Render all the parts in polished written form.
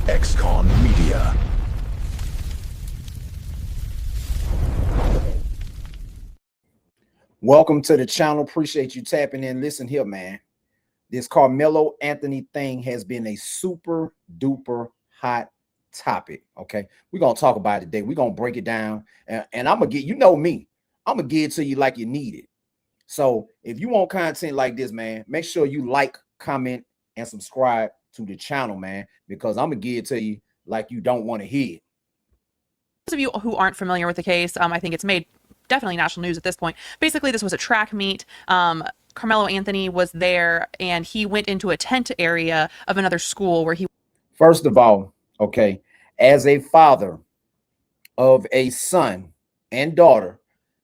Xcon Media. Welcome to the channel. Appreciate you tapping in. Listen here, man. This Karmelo Anthony thing has been a super duper hot topic. Okay, we're gonna talk about it today. We're gonna break it down, and I'm gonna get, you know me, I'm gonna give it to you like you need it. So if you want content like this, man, make sure you like, comment, and subscribe to the channel, man, because I'm gonna give it to you like you don't want to hear it. Those of you who aren't familiar with the case, I think it's made definitely national news at this point. Basically, this was a track meet. Karmelo Anthony was there, and he went into a tent area of another school where he... First of all, okay, as a father of a son and daughter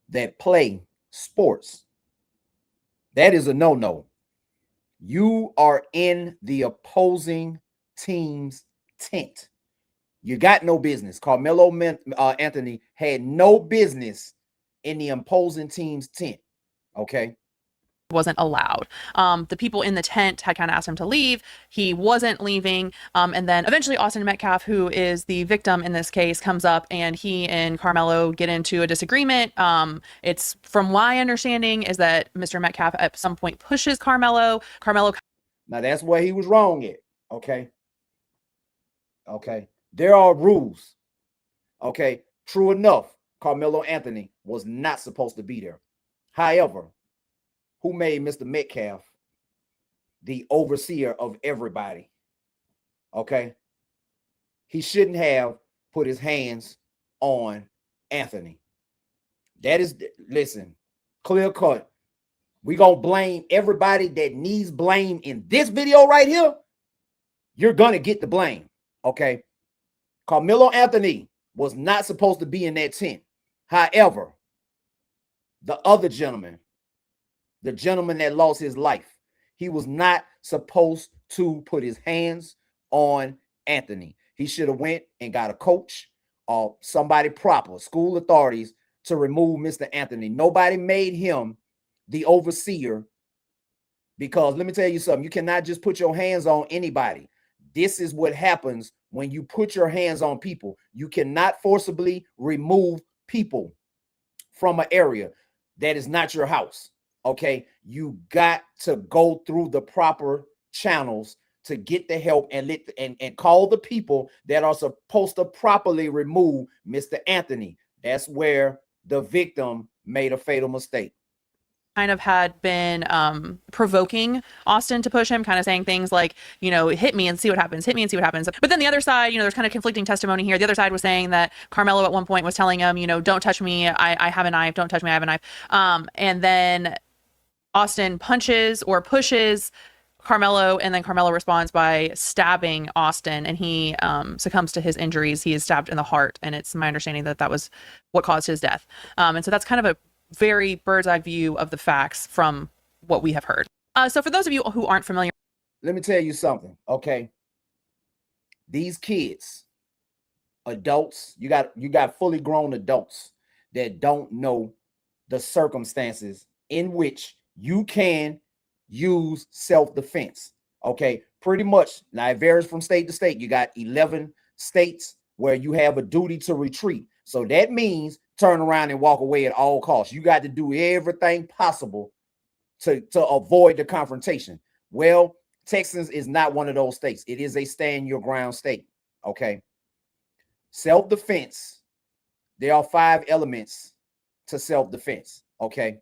that play sports, that is a no-no. You are in the opposing team's tent. You got no business. Karmelo Anthony had no business in the opposing team's tent. Okay. Wasn't allowed. The people in the tent had kind of asked him to leave. He wasn't leaving. And then eventually Austin Metcalf, who is the victim in this case, comes up and he and Karmelo get into a disagreement. It's, from my understanding, is that Mr. Metcalf at some point pushes Karmelo. Now that's where he was wrong at. Okay. Okay. There are rules. Okay. True enough, Karmelo Anthony was not supposed to be there. However, who made Mr. Metcalf the overseer of everybody? Okay. He shouldn't have put his hands on Anthony. That is, listen, clear cut. We're going to blame everybody that needs blame in this video right here. You're going to get the blame. Okay. Karmelo Anthony was not supposed to be in that tent. However, the other gentleman, the gentleman that lost his life, he was not supposed to put his hands on Anthony. He should have went and got a coach or somebody proper, school authorities, to remove Mr. Anthony. Nobody made him the overseer, because let me tell you something. You cannot just put your hands on anybody. This is what happens when you put your hands on people. You cannot forcibly remove people from an area that is not your house. Okay, you got to go through the proper channels to get the help and call the people that are supposed to properly remove Mr. Anthony. That's where the victim made a fatal mistake. Kind of had been provoking Austin to push him, kind of saying things like, you know, hit me and see what happens, hit me and see what happens. But then the other side, you know, there's kind of conflicting testimony here. The other side was saying that Karmelo at one point was telling him, you know, don't touch me, I have a knife, don't touch me, I have a knife. And then Austin punches or pushes Karmelo, and then Karmelo responds by stabbing Austin, and he succumbs to his injuries. He is stabbed in the heart, and it's my understanding that that was what caused his death. And so that's kind of a very bird's eye view of the facts from what we have heard. So for those of you who aren't familiar, let me tell you something. Okay, these kids, adults, you got fully grown adults that don't know the circumstances in which you can use self-defense. Okay, pretty much. Now it varies from state to state. You got 11 states where you have a duty to retreat. So that means turn around and walk away at all costs. You got to do everything possible to avoid the confrontation. Well, Texas is not one of those states. It is a stand your ground state. Okay. Self-defense. There are 5 elements to self-defense. Okay.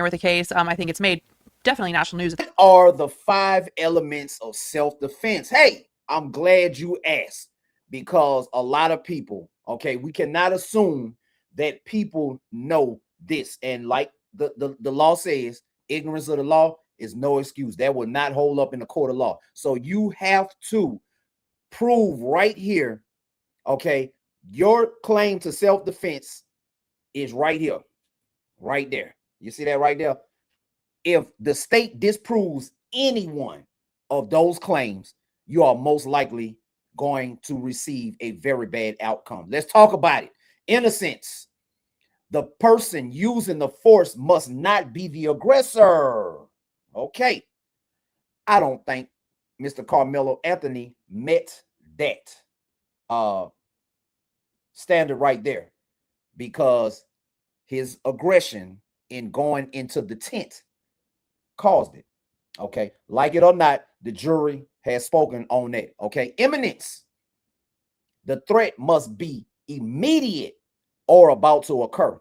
with the case, I think it's made definitely national news. What are the 5 elements of self-defense? Hey, I'm glad you asked, because a lot of people, okay, we cannot assume that people know this. And like the law says, ignorance of the law is no excuse. That will not hold up in the court of law. So you have to prove right here, okay, your claim to self-defense is right here, right there. You see that right there? If the state disproves any one of those claims, you are most likely going to receive a very bad outcome. Let's talk about it. Innocence. The person using the force must not be the aggressor. Okay. I don't think Mr. Karmelo Anthony met that standard right there, because his aggression in going into the tent caused it. Okay, like it or not, the jury has spoken on that. Okay, imminence. The threat must be immediate or about to occur.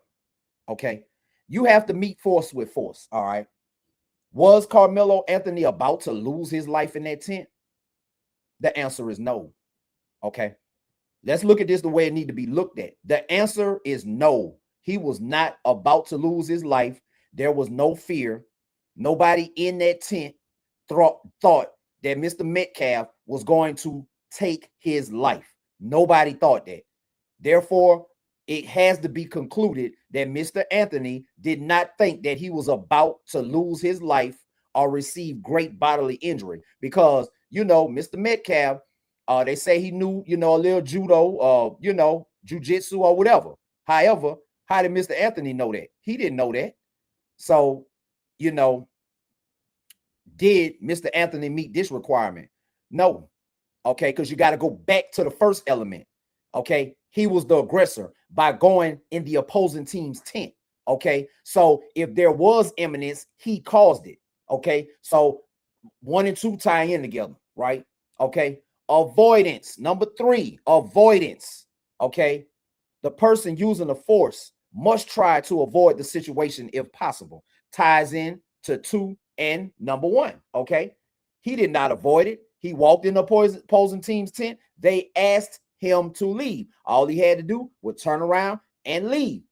Okay, you have to meet force with force. All right. Was Karmelo Anthony about to lose his life in that tent? The answer is no. Okay. Let's look at this the way it needs to be looked at. The answer is no. He was not about to lose his life. There was no fear. Nobody in that tent thought that Mr. Metcalf was going to take his life. Nobody thought that. Therefore, it has to be concluded that Mr. Anthony did not think that he was about to lose his life or receive great bodily injury, because, Mr. Metcalf, they say he knew, a little judo, jujitsu or whatever. However, how did Mr. Anthony know that? He didn't know that. So, did Mr. Anthony meet this requirement? No. Okay, because you got to go back to the first element. Okay, he was the aggressor by going in the opposing team's tent. Okay, so if there was imminence, he caused it. Okay, so 1 and 2 tie in together, right? Okay, avoidance. Number 3, avoidance. Okay, the person using the force must try to avoid the situation if possible. Ties in to 2 and number 1. Okay, he did not avoid it. He walked in the opposing team's tent. They asked him to leave. All he had to do was turn around and leave.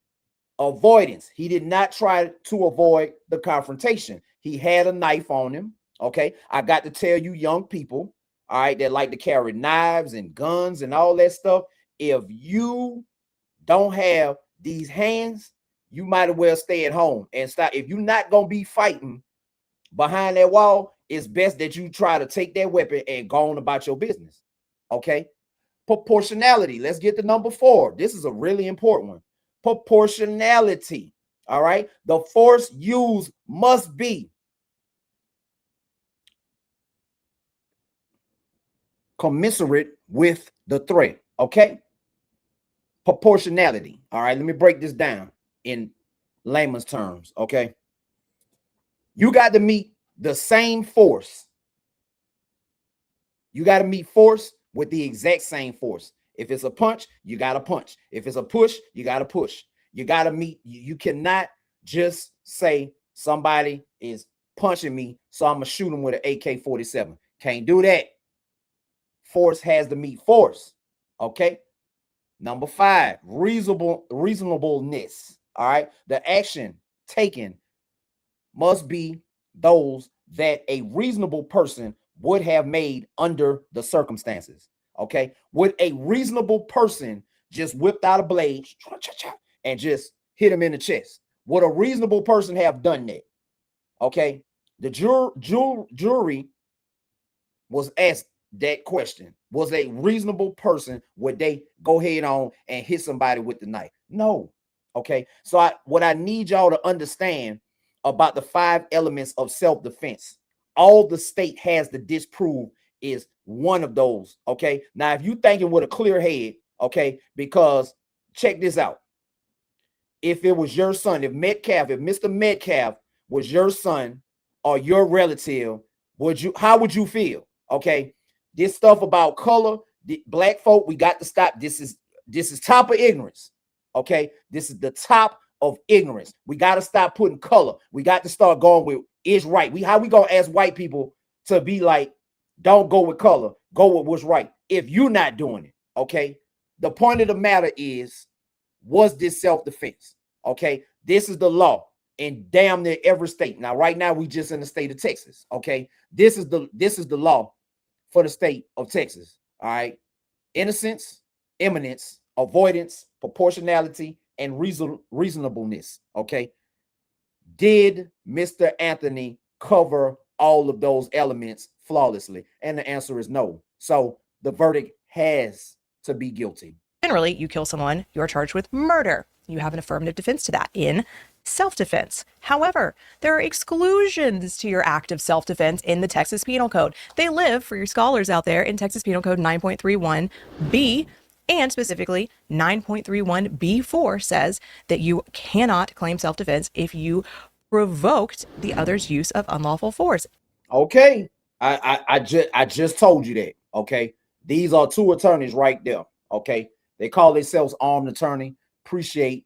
Avoidance. He did not try to avoid the confrontation. He had a knife on him. Okay, I got to tell you, young people, all right, that like to carry knives and guns and all that stuff, if you don't have these hands, you might as well stay at home and stop. If you're not going to be fighting behind that wall, it's best that you try to take that weapon and go on about your business. Okay. Proportionality. Let's get to number 4. This is a really important one. Proportionality. All right. The force used must be commensurate with the threat. Okay. Proportionality. All right. Let me break this down in layman's terms. Okay. You got to meet the same force. You got to meet force with the exact same force. If it's a punch, you got to punch. If it's a push, you got to push. You got to meet. You cannot just say somebody is punching me, so I'm going to shoot him with an AK-47. Can't do that. Force has to meet force. Okay. Number 5, reasonableness. All right. The action taken must be those that a reasonable person would have made under the circumstances. Okay. Would a reasonable person just whipped out a blade and just hit him in the chest? Would a reasonable person have done that? Okay. The jury was asked that question. Was a reasonable person, would they go ahead on and hit somebody with the knife? No. Okay. So what I need y'all to understand about the 5 elements of self-defense, all the state has to disprove is one of those. Okay. Now, if you thinking with a clear head, okay, because check this out. If it was your son, if Mr. Metcalf was your son or your relative, how would you feel? Okay. This stuff about color, black folk, we got to stop. This is top of ignorance. Okay. This is the top of ignorance. We got to stop putting color. We got to start going with is right. How we gonna ask white people to be like, don't go with color, go with what's right if you're not doing it? Okay. The point of the matter is, was this self-defense? Okay. This is the law in damn near every state. Now, right now, we just in the state of Texas. Okay. This is the law for the state of Texas. All right. Innocence, imminence, avoidance, proportionality, and reasonableness. Okay. Did Mr. Anthony cover all of those elements flawlessly? And the answer is no. So the verdict has to be guilty. Generally, you kill someone, you're charged with murder. You have an affirmative defense to that in self-defense. However, there are exclusions to your act of self-defense in the Texas Penal Code. They live, for your scholars out there, in Texas Penal Code 9.31b, and specifically 9.31b4 says that you cannot claim self-defense if you provoked the other's use of unlawful force. Okay, I just told you that. Okay, these are two attorneys right there. Okay, they call themselves armed attorney. Appreciate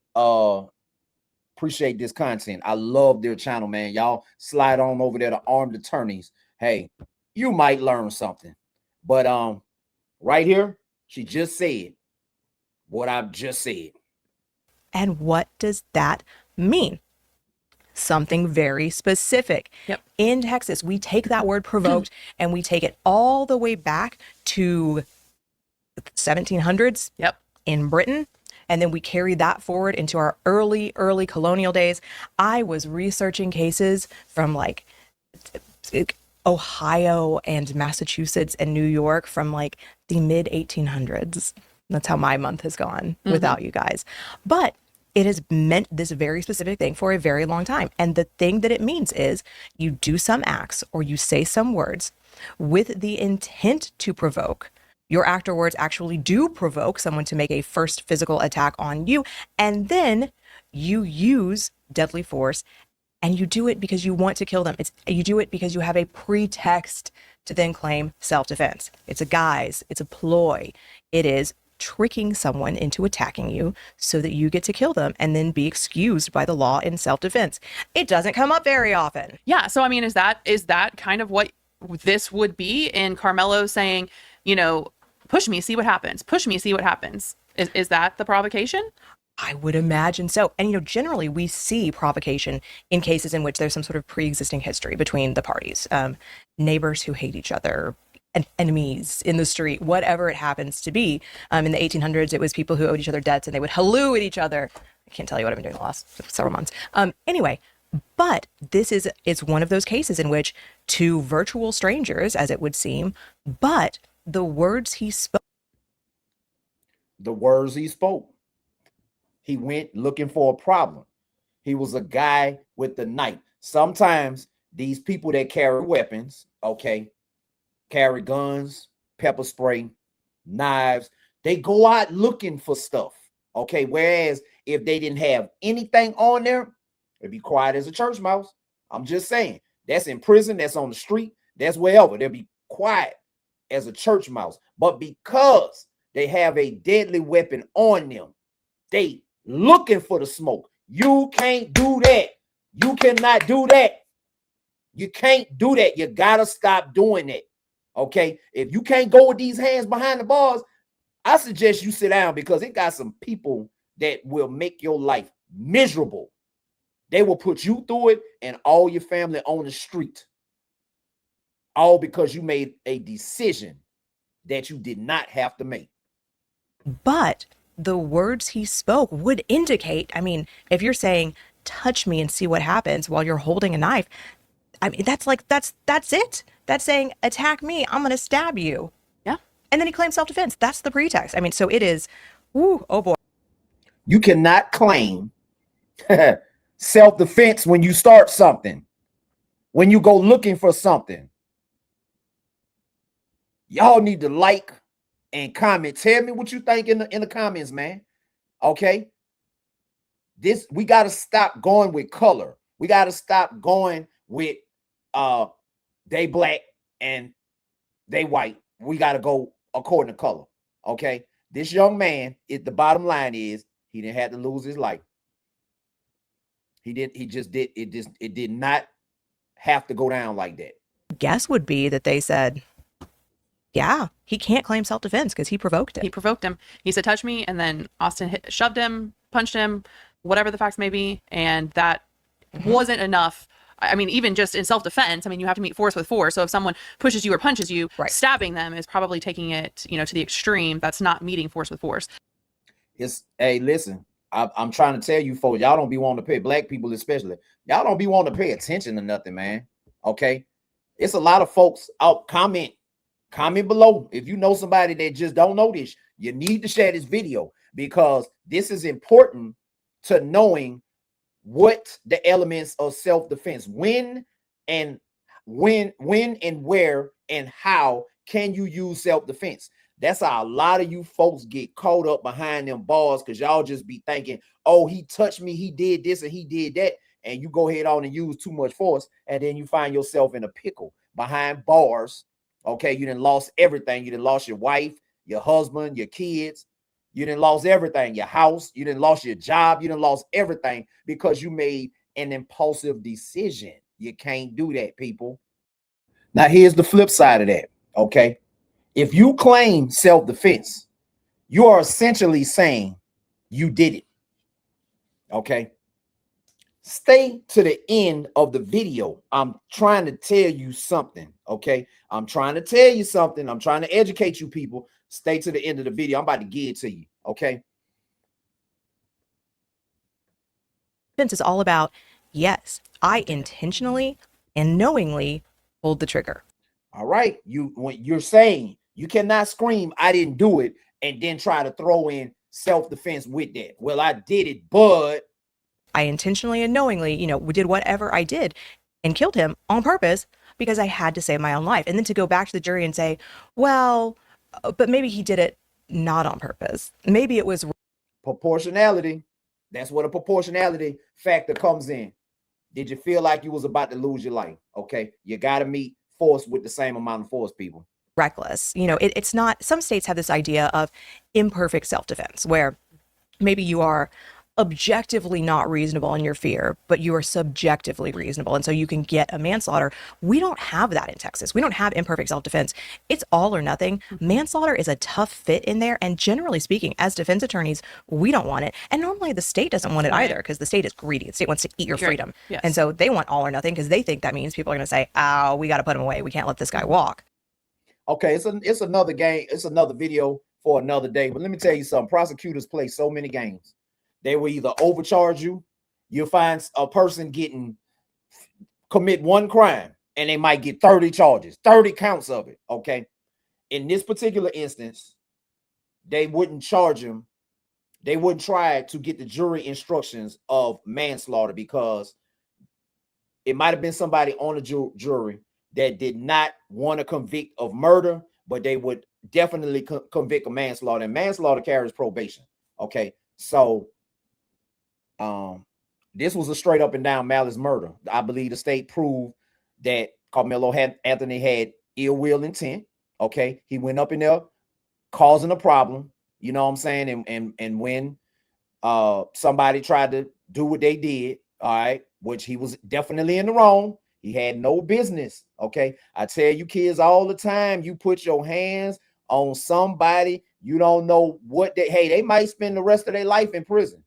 this content. I love their channel, man. Y'all slide on over there to armed attorneys. Hey, you might learn something. But right here, she just said what I've just said. And what does that mean? Something very specific. Yep. In Texas, we take that word provoked and we take it all the way back to 1700s. Yep. In Britain. And then we carry that forward into our early colonial days. I was researching cases from like Ohio and Massachusetts and New York from like the mid 1800s. That's how my month has gone without you guys. But it has meant this very specific thing for a very long time. And the thing that it means is you do some acts or you say some words with the intent to provoke. Your act or words actually do provoke someone to make a first physical attack on you. And then you use deadly force and you do it because you want to kill them. You do it because you have a pretext to then claim self-defense. It's a guise. It's a ploy. It is tricking someone into attacking you so that you get to kill them and then be excused by the law in self-defense. It doesn't come up very often. Yeah. So, I mean, is that kind of what this would be in Karmelo saying, you know, push me, see what happens. Push me, see what happens. Is that the provocation? I would imagine so. And, you know, generally we see provocation in cases in which there's some sort of pre-existing history between the parties. Neighbors who hate each other, enemies in the street, whatever it happens to be. In the 1800s, it was people who owed each other debts and they would halloo at each other. I can't tell you what I've been doing the last several months. Anyway, but it's one of those cases in which two virtual strangers, as it would seem, but the words he spoke. The words he spoke. He went looking for a problem. He was a guy with the knife. Sometimes these people that carry weapons, okay, carry guns, pepper spray, knives, they go out looking for stuff, okay? Whereas if they didn't have anything on there, they'd be quiet as a church mouse. I'm just saying. That's in prison, that's on the street, that's wherever. They'll be quiet as a church mouse. But because they have a deadly weapon on them, they looking for the smoke. You can't do that. You cannot do that. You can't do that. You gotta stop doing that. Okay. If you can't go with these hands behind the bars, I suggest you sit down because it got some people that will make your life miserable. They will put you through it and all your family on the street. All because you made a decision that you did not have to make. But the words he spoke would indicate, I mean, if you're saying, touch me and see what happens while you're holding a knife, I mean, that's it. That's saying, attack me, I'm going to stab you. Yeah. And then he claims self-defense. That's the pretext. I mean, so it is, oh boy. You cannot claim self-defense when you start something, when you go looking for something. Y'all need to like and comment. Tell me what you think in the comments, man. Okay. We got to stop going with color. We got to stop going with they black and they white. We got to go according to color. Okay. This young man, the bottom line is he didn't have to lose his life. It did not have to go down like that. Guess would be that they said, yeah, he can't claim self-defense because he provoked it. He provoked him. He said, touch me. And then Austin shoved him, punched him, whatever the facts may be. And that wasn't enough. I mean, even just in self-defense, I mean, you have to meet force with force. So if someone pushes you or punches you, right, stabbing them is probably taking it, you know, to the extreme. That's not meeting force with force. Hey, listen, I'm trying to tell you folks, y'all don't be wanting to pay, black people especially, y'all don't be wanting to pay attention to nothing, man. Okay. It's a lot of folks out. Comment below if you know somebody that just don't know this. You need to share this video because this is important to knowing what the elements of self-defense, when and where and how can you use self-defense. That's how a lot of you folks get caught up behind them bars, because y'all just be thinking, oh, he touched me, he did this and he did that, and you go ahead on and use too much force, and then you find yourself in a pickle behind bars. Okay, you done lost everything. You done lost your wife, your husband, your kids. You done lost everything, your house. You done lost your job. You done lost everything because you made an impulsive decision. You can't do that, people. Now, here's the flip side of that, okay? If you claim self-defense, you are essentially saying you did it, okay? Stay to the end of the video. I'm trying to tell you something, okay? I'm trying to tell you something. I'm trying to educate you people. Stay to the end of the video. I'm about to give it to you, okay? Defense is all about, yes, I intentionally and knowingly pulled the trigger. All right. When you're saying you cannot scream, I didn't do it, and then try to throw in self-defense with that. Well, I did it, but I intentionally and knowingly, did whatever I did and killed him on purpose because I had to save my own life. And then to go back to the jury and say, well, but maybe he did it not on purpose. Maybe it was proportionality. That's where the proportionality factor comes in. Did you feel like you was about to lose your life? Okay. You got to meet force with the same amount of force, people. reckless. It's not, some states have this idea of imperfect self-defense where maybe you are objectively not reasonable in your fear, but you are subjectively reasonable. And so you can get a manslaughter. We don't have that in Texas. We don't have imperfect self-defense. It's all or nothing. Manslaughter is a tough fit in there. And generally speaking, as defense attorneys, we don't want it. And normally the state doesn't want it either because the state is greedy. The state wants to eat your freedom. Yes. And so they want all or nothing because they think that means people are going to say, oh, we got to put him away. We can't let this guy walk. Okay, it's another game. It's another video for another day. But let me tell you something. Prosecutors play so many games. They will either overcharge you. You'll find a person commit one crime and they might get 30 charges, 30 counts of it. Okay. In this particular instance, they wouldn't charge him. They wouldn't try to get the jury instructions of manslaughter because it might have been somebody on the jury that did not want to convict of murder, but they would definitely convict of manslaughter, and manslaughter carries probation. Okay. So this was a straight up and down malice murder. I believe the state proved that Karmelo Anthony had ill will intent. Okay. He went up in there causing a problem. You know what I'm saying? And when somebody tried to do what they did, all right, which he was definitely in the wrong. He had no business. Okay. I tell you kids all the time, you put your hands on somebody, you don't know what they might spend the rest of their life in prison.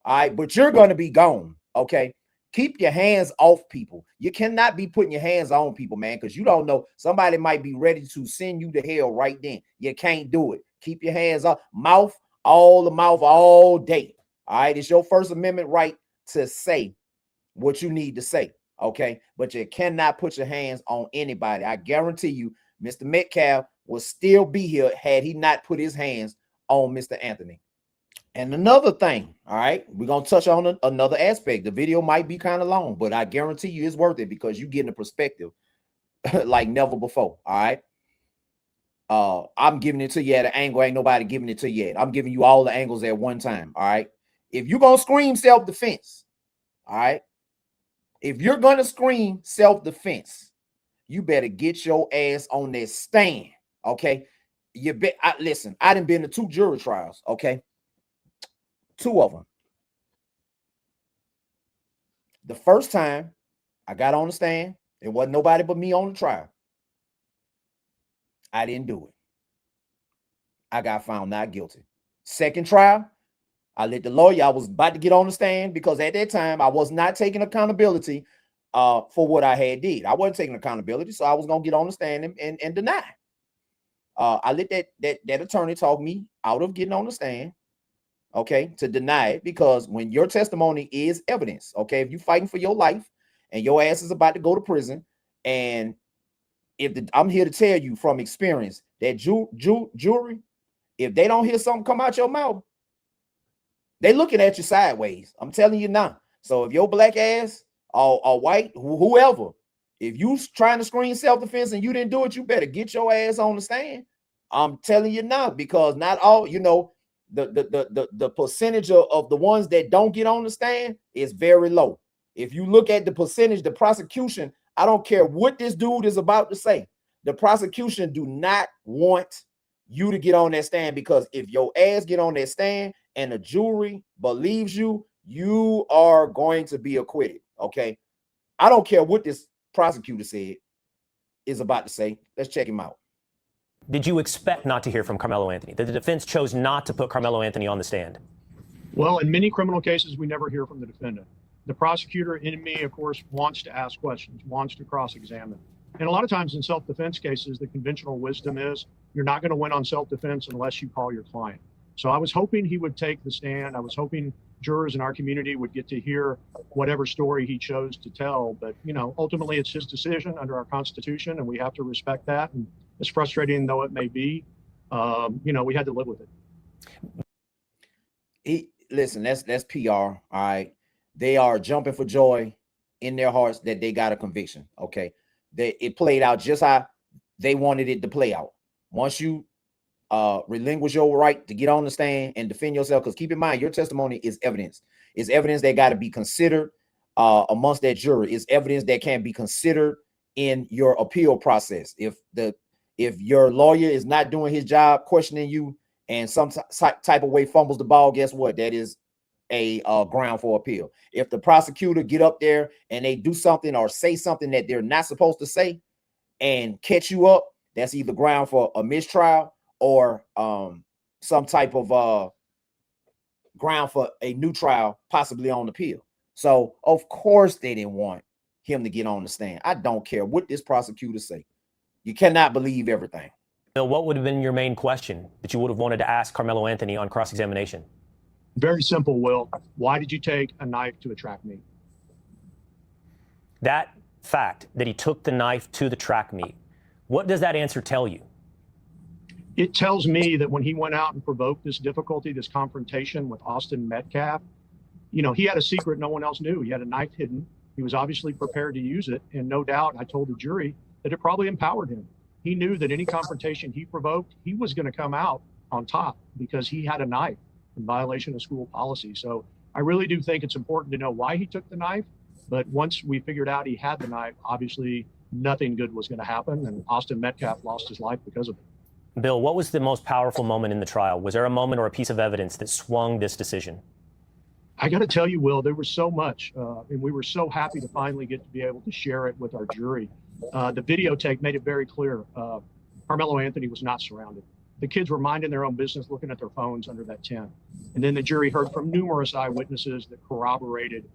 All right, but you're going to be gone. Okay. Keep your hands off people. You cannot be putting your hands on people, man, because you don't know. Somebody might be ready to send you to hell right then. You can't do it. Keep your hands off. Mouth all day. All right. It's your First Amendment right to say what you need to say. Okay. But you cannot put your hands on anybody. I guarantee you, Mr. Metcalf will still be here had he not put his hands on Mr. Anthony. And another thing, all right, we're going to touch on another aspect. The video might be kind of long, but I guarantee you it's worth it because you get a perspective like never before, all right? I'm giving it to you at an angle. Ain't nobody giving it to you yet. I'm giving you all the angles at one time, all right? If you're going to scream self-defense, all right? If you're going to scream self-defense, you better get your ass on that stand, okay? Listen, I done been to 2 jury trials, okay? 2 of them. The first time I got on the stand, it wasn't nobody but me on the trial. I didn't do it. I got found not guilty. Second trial, I let the lawyer, I was about to get on the stand because at that time I was not taking accountability for what I had did. I wasn't taking accountability, so I was going to get on the stand and deny. I let that attorney talk me out of getting on the stand. Okay, to deny it, because when your testimony is evidence, okay, if you're fighting for your life and your ass is about to go to prison, and I'm here to tell you from experience that jury, if they don't hear something come out your mouth, they looking at you sideways. I'm telling you now. So if your black ass or white, whoever, if you trying to screen self-defense and you didn't do it, you better get your ass on the stand. I'm telling you now, because not all, you know, the percentage of the ones that don't get on the stand is very low. If you look at the percentage, the prosecution, I don't care what this dude is about to say, the prosecution do not want you to get on that stand, because if your ass get on that stand and the jury believes you, you are going to be acquitted. Okay. I don't care what this prosecutor said is about to say. Let's check him out. Did you expect not to hear from Karmelo Anthony? That the defense chose not to put Karmelo Anthony on the stand? Well, in many criminal cases, we never hear from the defendant. The prosecutor in me, of course, wants to ask questions, wants to cross-examine. And a lot of times in self-defense cases, the conventional wisdom is you're not going to win on self-defense unless you call your client. So I was hoping he would take the stand. I was hoping jurors in our community would get to hear whatever story he chose to tell. But, you know, ultimately it's his decision under our Constitution, and we have to respect that. And as frustrating though it may be, you know, we had to live with it. Listen, that's PR. All right. They are jumping for joy in their hearts that they got a conviction. Okay. It played out just how they wanted it to play out. Once you relinquish your right to get on the stand and defend yourself, because keep in mind, your testimony is evidence. It's evidence that got to be considered amongst that jury. It's evidence that can be considered in your appeal process. If your lawyer is not doing his job questioning you and some type of way fumbles the ball, guess what? That is a ground for appeal. If the prosecutor get up there and they do something or say something that they're not supposed to say and catch you up, that's either ground for a mistrial or some type of ground for a new trial, possibly on appeal. So of course they didn't want him to get on the stand. I don't care what this prosecutor say. You cannot believe everything. Bill, what would have been your main question that you would have wanted to ask Karmelo Anthony on cross-examination? Very simple, Will. Why did you take a knife to a track meet? That fact that he took the knife to the track meet, what does that answer tell you? It tells me that when he went out and provoked this difficulty, this confrontation with Austin Metcalf, you know, he had a secret no one else knew. He had a knife hidden. He was obviously prepared to use it. And no doubt, I told the jury that it probably empowered him. He knew that any confrontation he provoked, he was going to come out on top because he had a knife in violation of school policy. So I really do think it's important to know why he took the knife. But once we figured out he had the knife, obviously nothing good was going to happen. And Austin Metcalf lost his life because of it. Bill, what was the most powerful moment in the trial? Was there a moment or a piece of evidence that swung this decision? I got to tell you, Will, there was so much, and we were so happy to finally get to be able to share it with our jury. The videotape made it very clear. Karmelo Anthony was not surrounded. The kids were minding their own business, looking at their phones under that tent. And then the jury heard from numerous eyewitnesses that corroborated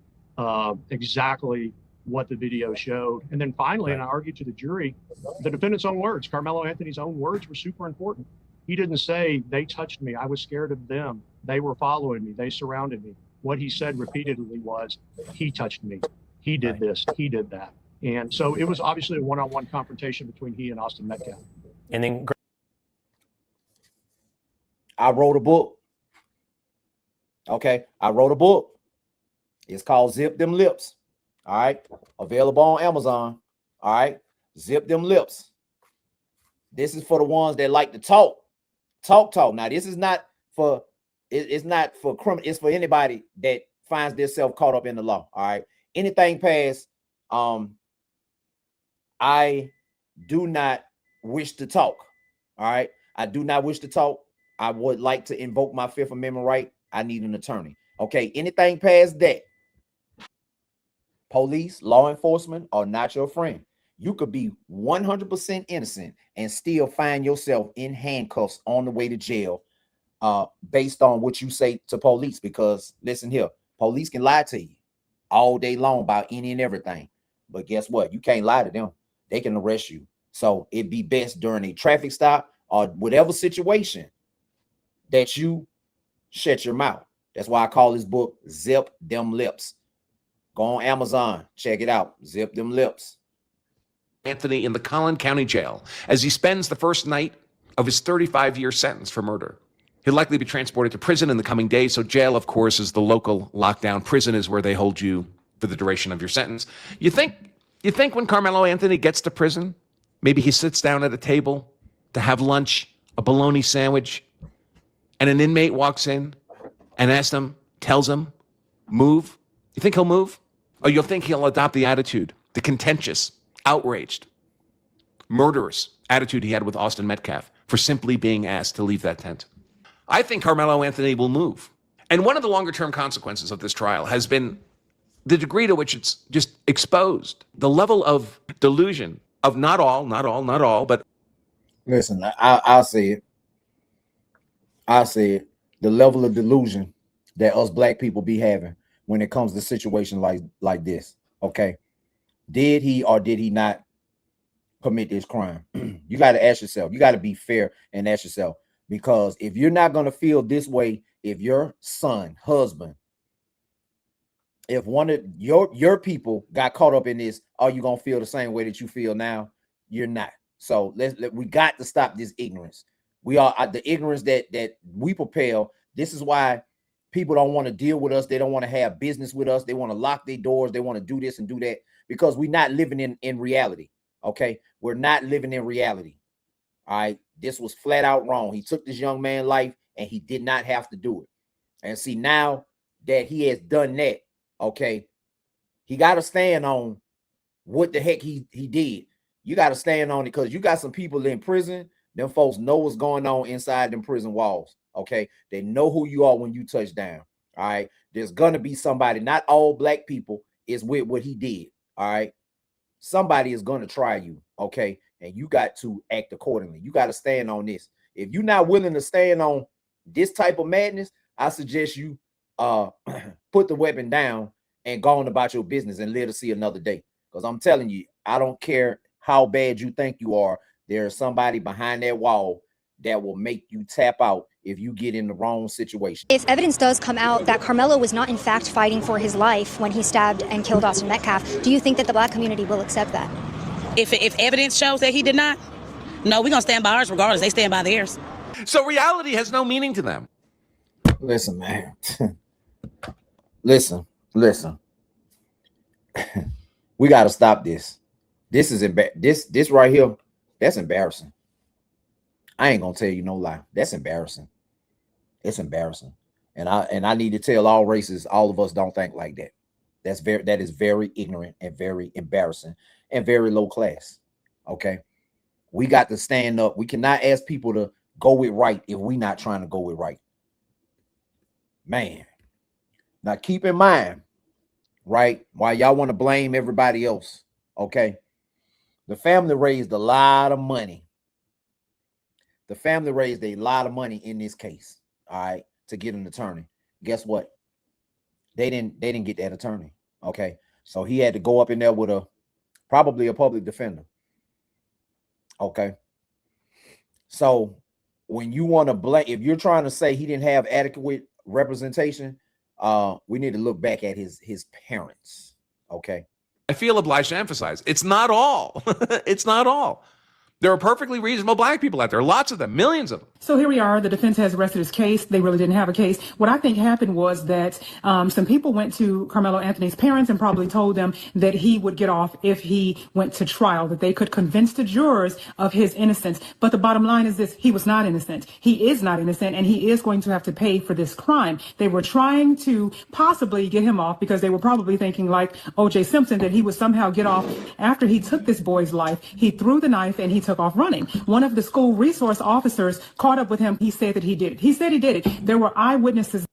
exactly what the video showed. And then finally, and I argued to the jury, the defendant's own words, Karmelo Anthony's own words were super important. He didn't say, they touched me, I was scared of them, they were following me, they surrounded me. What he said repeatedly was, he touched me, he did this, he did that. And so it was obviously a one-on-one confrontation between he and Austin Metcalf. And then I wrote a book. Okay, I wrote a book. It's called Zip Them Lips. All right, available on Amazon. All right, Zip Them Lips. This is for the ones that like to talk. Now, this is not for, it's not for criminal, it's for anybody that finds themselves caught up in the law. All right, anything past, I do not wish to talk. All right, I do not wish to talk. I would like to invoke my Fifth Amendment right. I need an attorney. Okay, anything past that, police, law enforcement are not your friend. You could be 100% innocent and still find yourself in handcuffs on the way to jail based on what you say to police. Because listen here, police can lie to you all day long about any and everything. But guess what? You can't lie to them. They can arrest you. So it'd be best during a traffic stop or whatever situation that you shut your mouth. That's why I call this book Zip Them Lips. Go on Amazon, check it out. Zip Them Lips. Anthony in the Collin County Jail as he spends the first night of his 35-year sentence for murder. He'll likely be transported to prison in the coming days. So jail, of course, is the local lockdown. Prison is where they hold you for the duration of your sentence. You think when Karmelo Anthony gets to prison, maybe he sits down at a table to have lunch, a bologna sandwich, and an inmate walks in and tells him, move? You think he'll move? Or you'll think he'll adopt the attitude, the contentious, outraged, murderous attitude he had with Austin Metcalf for simply being asked to leave that tent? I think Karmelo Anthony will move. And one of the longer term consequences of this trial has been the degree to which it's just exposed the level of delusion of not all, but Listen, I say it. I say it. The level of delusion that us black people be having when it comes to situations like this. Okay. Did he or did he not commit this crime? You got to ask yourself. You got to be fair and ask yourself. Because if you're not going to feel this way, if your son, husband, if one of your people got caught up in this, are you going to feel the same way that you feel now? You're not. So we got to stop this ignorance. We are the ignorance that we propel. This is why people don't want to deal with us. They don't want to have business with us. They want to lock their doors. They want to do this and do that because we're not living in reality. Okay. We're not living in reality. All right. This was flat out wrong. He took this young man's life and he did not have to do it. And see, now that he has done that, okay, he got to stand on what the heck he did. You got to stand on it because you got some people in prison. Them folks know what's going on inside them prison walls. Okay. They know who you are when you touch down. All right. There's going to be somebody, not all black people is with what he did. All right. Somebody is going to try you. Okay. And you got to act accordingly. You got to stand on this. If you're not willing to stand on this type of madness, I suggest you put the weapon down and go on about your business and live to see another day. Because I'm telling you, I don't care how bad you think you are. There is somebody behind that wall that will make you tap out if you get in the wrong situation. If evidence does come out that Karmelo was not in fact fighting for his life when he stabbed and killed Austin Metcalf, do you think that the black community will accept that? If evidence shows that he did not, no, we're going to stand by ours regardless. They stand by theirs. So reality has no meaning to them. Listen, man. listen. We got to stop this. This is this right here. That's embarrassing. I ain't gonna tell you no lie. That's embarrassing. It's embarrassing. And I need to tell all races, all of us don't think like that. That is very ignorant and very embarrassing and very low class. Okay. We got to stand up. We cannot ask people to go with right if we're not trying to go with right. Man. Now keep in mind, right? While y'all want to blame everybody else, okay? The family raised a lot of money. The family raised a lot of money in this case, all right, to get an attorney. Guess what? They didn't get that attorney. Okay. So he had to go up in there with probably a public defender. Okay. So when you want to blame, if you're trying to say he didn't have adequate representation, we need to look back at his parents. Okay. I feel obliged to emphasize it's not all. It's not all. There are perfectly reasonable black people out there, lots of them, millions of them. So here we are. The defense has rested his case. They really didn't have a case. What I think happened was that some people went to Karmelo Anthony's parents and probably told them that he would get off if he went to trial, that they could convince the jurors of his innocence. But the bottom line is this: he was not innocent. He is not innocent, and he is going to have to pay for this crime. They were trying to possibly get him off because they were probably thinking, like O.J. Simpson, that he would somehow get off after he took this boy's life. He threw the knife and he took off running. One of the school resource officers caught up with him. He said that he did it. He said he did it. There were eyewitnesses.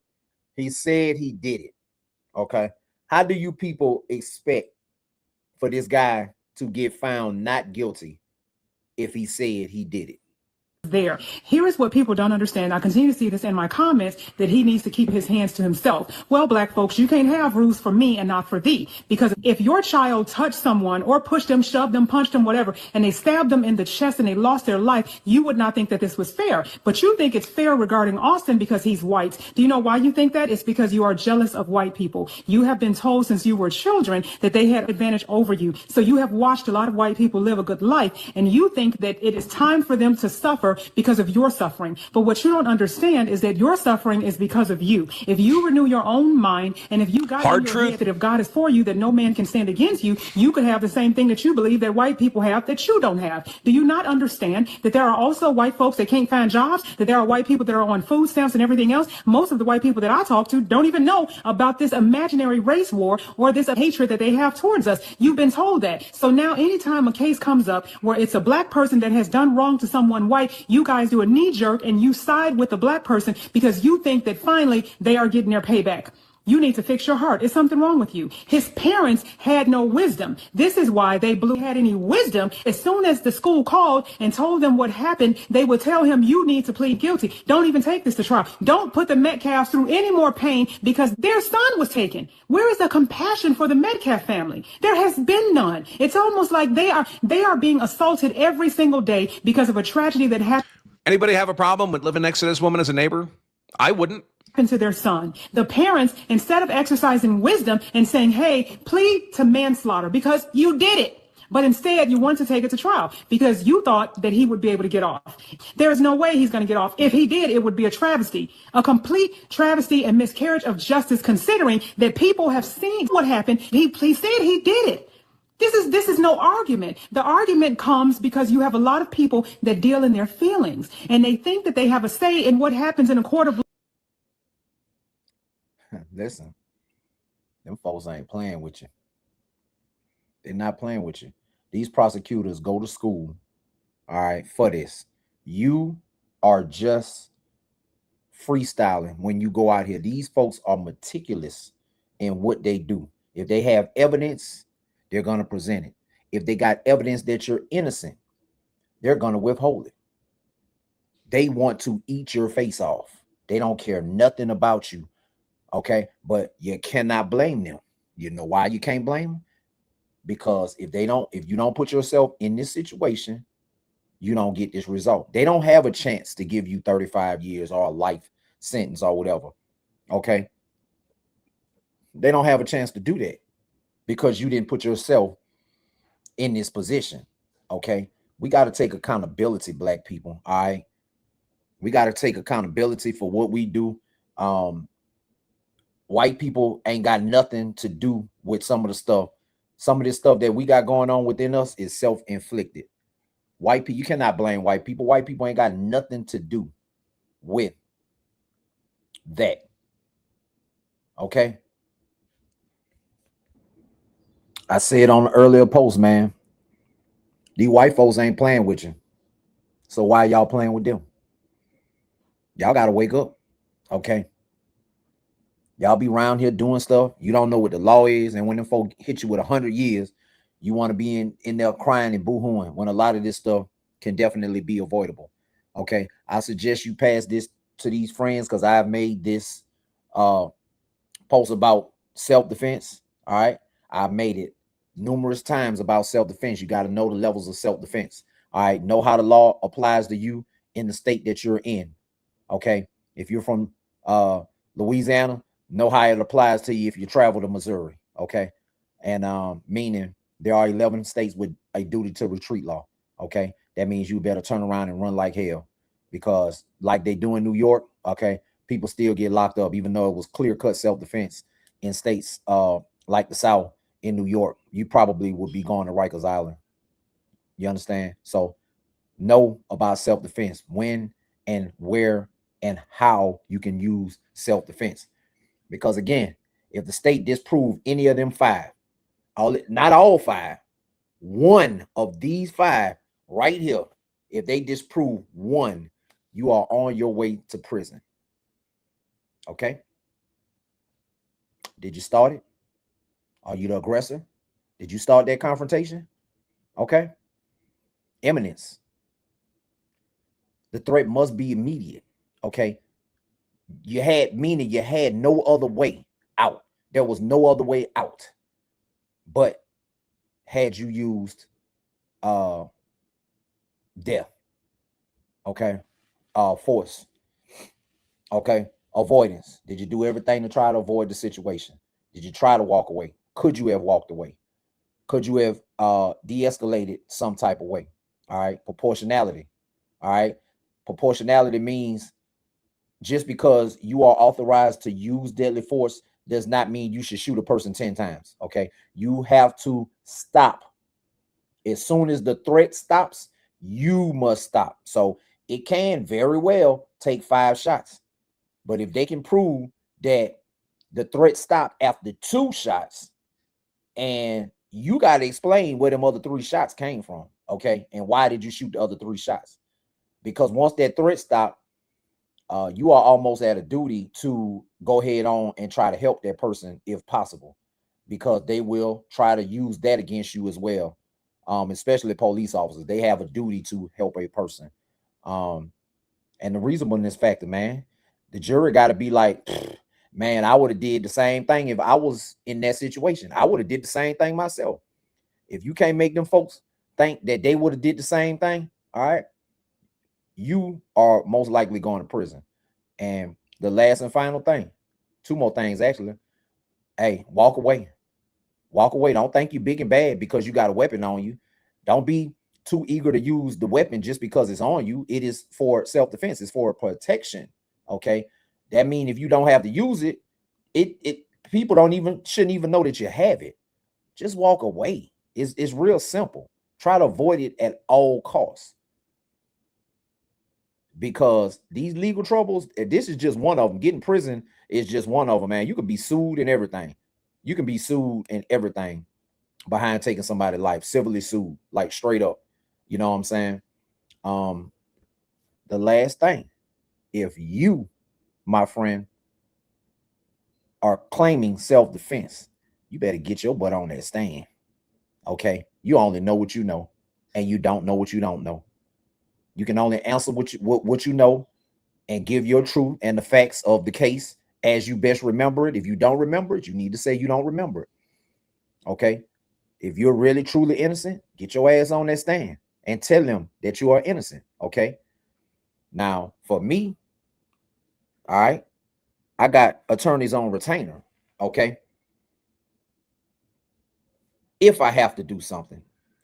He said he did it. Okay. How do you people expect for this guy to get found not guilty if he said he did it? There. Here is what people don't understand. I continue to see this in my comments, that he needs to keep his hands to himself. Well, black folks, you can't have rules for me and not for thee. Because if your child touched someone or pushed them, shoved them, punched them, whatever, and they stabbed them in the chest and they lost their life, you would not think that this was fair. But you think it's fair regarding Austin because he's white. Do you know why you think that? It's because you are jealous of white people. You have been told since you were children that they had advantage over you. So you have watched a lot of white people live a good life, and you think that it is time for them to suffer suffer because of your suffering. But what you don't understand is that your suffering is because of you. If you renew your own mind, and if you got in your head that if God is for you, that no man can stand against you, you could have the same thing that you believe that white people have that you don't have. Do you not understand that there are also white folks that can't find jobs, that there are white people that are on food stamps and everything else? Most of the white people that I talk to don't even know about this imaginary race war or this hatred that they have towards us. You've been told that. So now anytime a case comes up where it's a black person that has done wrong to someone white, you guys do a knee jerk and you side with the black person because you think that finally they are getting their payback. You need to fix your heart. Is something wrong with you? His parents had no wisdom. This is why they had any wisdom. As soon as the school called and told them what happened, they would tell him, you need to plead guilty. Don't even take this to trial. Don't put the Metcalfs through any more pain because their son was taken. Where is the compassion for the Metcalf family? There has been none. It's almost like they are being assaulted every single day because of a tragedy that happened. Anybody have a problem with living next to this woman as a neighbor? I wouldn't. To their son. The parents, instead of exercising wisdom and saying, hey, plead to manslaughter because you did it. But instead, you want to take it to trial because you thought that he would be able to get off. There is no way he's going to get off. If he did, it would be a travesty, a complete travesty and miscarriage of justice, considering that people have seen what happened. He said he did it. This is no argument. The argument comes because you have a lot of people that deal in their feelings and they think that they have a say in what happens in a court of law. Listen, them folks ain't playing with you. They're not playing with you. These prosecutors go to school, all right, for this. You are just freestyling when you go out here. These folks are meticulous in what they do. If they have evidence, they're going to present it. If they got evidence that you're innocent, they're going to withhold it. They want to eat your face off. They don't care nothing about you. Okay, but you cannot blame them. You know why you can't blame them? Because if you don't put yourself in this situation, you don't get this result. They don't have a chance to give you 35 years or a life sentence or whatever. Okay, they don't have a chance to do that because you didn't put yourself in this position. Okay, we got to take accountability, black people. All right, we got to take accountability for what we do. White people ain't got nothing to do with some of the stuff. Some of this stuff that we got going on within us is self-inflicted. White people, you cannot blame white people. White people ain't got nothing to do with that. Okay? I said on the earlier post, man, these white folks ain't playing with you. So why y'all playing with them? Y'all got to wake up. Okay? Y'all be around here doing stuff. You don't know what the law is. And when them folk hit you with 100 years, you want to be in there crying and boo-hooing when a lot of this stuff can definitely be avoidable. Okay. I suggest you pass this to these friends because I've made this post about self-defense. All right. I've made it numerous times about self-defense. You got to know the levels of self-defense. All right. Know how the law applies to you in the state that you're in. Okay. If you're from Louisiana, know how it applies to you if you travel to Missouri. Okay. And meaning there are 11 states with a duty to retreat law. Okay. That means you better turn around and run like hell because like they do in New York, okay, people still get locked up, even though it was clear-cut self-defense in states like the South in New York. You probably would be going to Rikers Island. You understand? So know about self-defense, when and where and how you can use self-defense. Because again, if the state disproved any of them five, not all five, one of these five right here, if they disprove one, you are on your way to prison. Okay? Did you start it? Are you the aggressor? Did you start that confrontation? Okay? Imminence. The threat must be immediate. Okay? You had no other way out. There was no other way out. But had you used death, okay, force, okay, avoidance. Did you do everything to try to avoid the situation? Did you try to walk away? Could you have walked away? Could you have de-escalated some type of way? All right, proportionality. All right, Proportionality means just because you are authorized to use deadly force does not mean you should shoot a person 10 times. Okay. You have to stop. As soon as the threat stops, you must stop. So it can very well take 5 shots. But if they can prove that the threat stopped after 2 shots, and you got to explain where them other 3 shots came from. Okay. And why did you shoot the other 3 shots? Because once that threat stopped, you are almost at a duty to go ahead on and try to help that person if possible, because they will try to use that against you as well. Especially police officers, they have a duty to help a person. And the reasonableness factor, man, the jury got to be like, man, I would have did the same thing if I was in that situation. I would have did the same thing myself. If you can't make them folks think that they would have did the same thing, all right, you are most likely going to prison. And the last and final thing, 2 more things actually. Hey, walk away. Walk away. Don't think you big and bad because you got a weapon on you. Don't be too eager to use the weapon just because it's on you. It is for self-defense. It's for protection. Okay. That means if you don't have to use it, people shouldn't even know that you have it. Just walk away. It's real simple. Try to avoid it at all costs. Because these legal troubles, this is just one of them. Getting prison is just one of them, man. You can be sued and everything. You can be sued and everything behind taking somebody's life, civilly sued, like straight up. You know what I'm saying? The last thing, if you, my friend, are claiming self-defense, you better get your butt on that stand. Okay? You only know what you know, and you don't know what you don't know. You can only answer what you know and give your truth and the facts of the case as you best remember it. If you don't remember it, you need to say you don't remember it. Okay? If you're really truly innocent, get your ass on that stand and tell them that you are innocent. Okay? Now, for me, all right, I got attorneys on retainer. Okay? If I have to do something,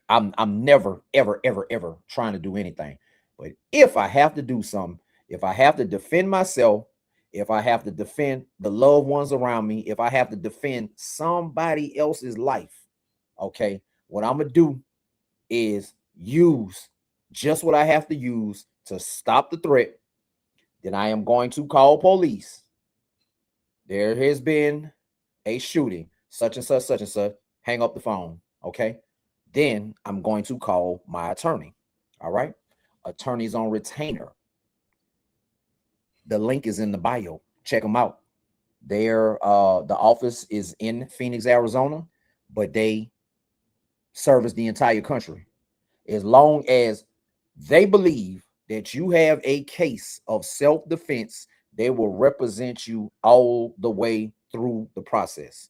I'm never, ever, ever, ever trying to do anything. But if I have to do something, if I have to defend myself, if I have to defend the loved ones around me, if I have to defend somebody else's life, okay, what I'm going to do is use just what I have to use to stop the threat. Then I am going to call police. There has been a shooting, such and such, such and such. Hang up the phone, okay? Then I'm going to call my attorney, all right? Attorneys on retainer. The link is in the bio. Check them out. The office is in Phoenix, Arizona, but they service the entire country. As long as they believe that you have a case of self-defense, they will represent you all the way through the process.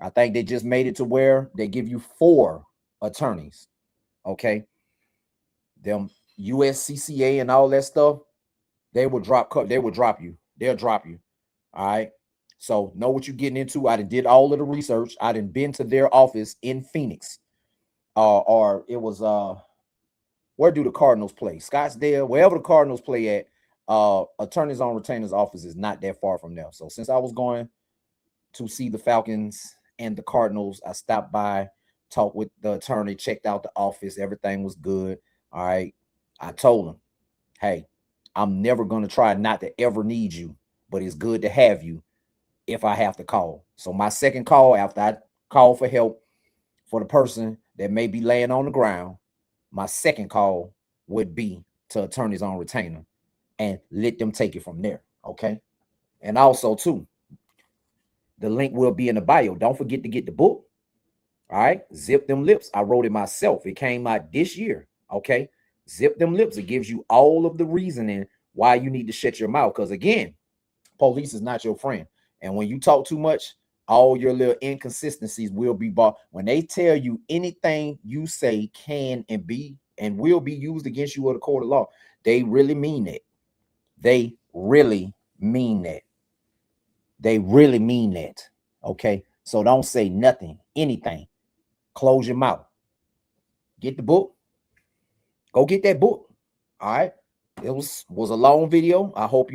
I think they just made it to where they give you 4 attorneys. Okay. Them USCCA and all that stuff, they will drop you. They'll drop you. All right. So know what you're getting into. I did all of the research. I done been to their office in Phoenix. Or it was where do the Cardinals play? Scottsdale, wherever the Cardinals play at. Attorneys on retainer's office is not that far from there. So since I was going to see the Falcons and the Cardinals, I stopped by, talked with the attorney, checked out the office. Everything was good. All right. I told him, hey, I'm never going to try not to ever need you, but it's good to have you if I have to call. So my second call, after I call for help for the person that may be laying on the ground, my second call would be to attorneys on retainer and let them take it from there. Okay. And also too, the link will be in the bio. Don't forget to get the book. All right. Zip Them Lips. I wrote it myself. It came out this year. Okay. Zip Them Lips. It gives you all of the reasoning why you need to shut your mouth. Because again, police is not your friend. And when you talk too much, all your little inconsistencies will be bought. When they tell you anything you say can and will be used against you in the court of law, they really mean it. They really mean that. They really mean that. Okay. So don't say nothing, anything. Close your mouth. Get the book. Go get that book. All right. It was a long video. I hope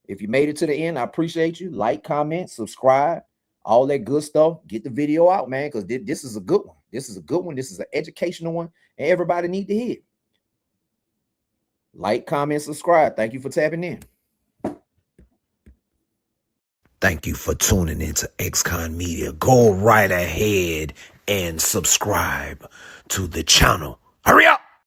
if you made it to the end, I appreciate you. Like, comment, subscribe, all that good stuff. Get the video out, man, because this is a good one. This is a good one. This is an educational one, and everybody need to hear it. Like, comment, subscribe. Thank you for tapping in. Thank you for tuning into Xcon Media. Go right ahead and subscribe to the channel. Hurry up!